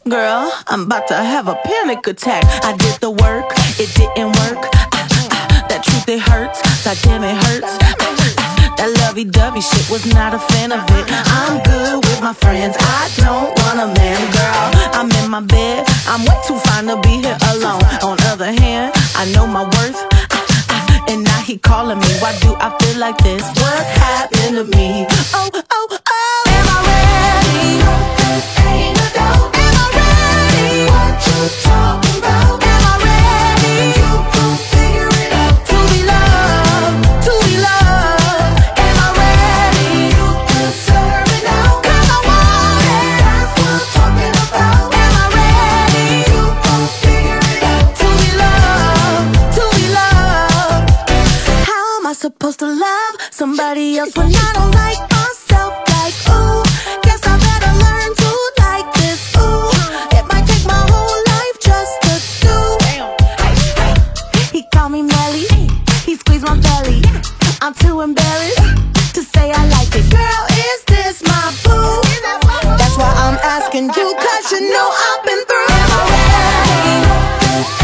Girl, I'm about to have a panic attack. I did the work, it didn't work. That truth, it hurts. God damn, it hurts. That lovey-dovey shit, was not a fan of it. I'm good with my friends, I don't want a man. Girl, I'm in my bed, I'm way too fine to be here alone. On other hand, I know my worth, and now he calling me. Why do I feel like this? What's happening to me? Oh, oh, oh. Am I ready? Ain't no doubt. Am I ready? What you talking about? Am I ready? You gon' figure it out. To be loved, to be loved. Am I ready? You deserve it now. 'Cause I want it. That's what I'm talking about. Am I ready? You gon' figure it out. To be loved, to be loved. How am I supposed to love somebody else when I don't like myself? Like, ooh, guess I better learn to like this. Ooh, it might take my whole life just to do. He called me Melly, he squeezed my belly. I'm too embarrassed to say I like it. Girl, is this my boo? That's why I'm asking you, 'cause you know I've been through. Am I ready?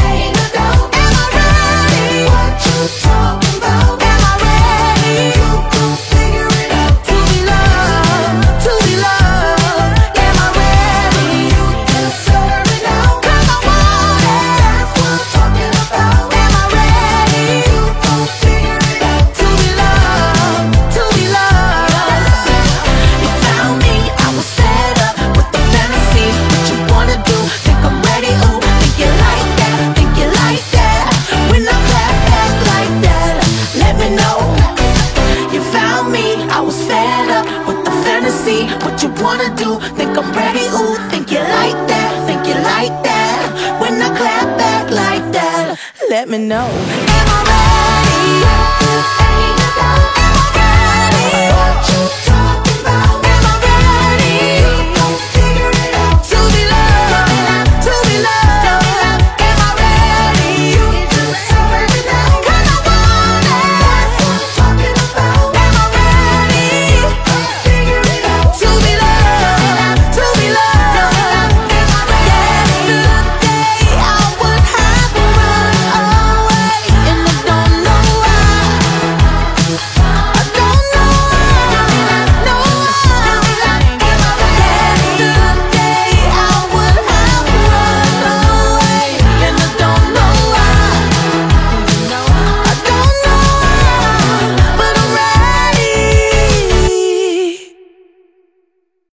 Ain't no doubt. Am I ready? What you talking about? Am I ready? You gon' figure it out. To be loved, to be loved. Am I ready? You deserve it now. 'Cause I want it. That's what I'm talking about. Am I ready? You gon' figure it out. To be loved, to be loved. You found me, I was fed up with the fantasy. What you wanna do? Think I'm ready? Ooh, think you like that? Think you like that? When I clap back like that, let me know. You found me, I was fed up with the fantasy. What you wanna do? Think I'm ready? Ooh, think you like that? Think you like that? When I clap back like that, let me know. Am I ready?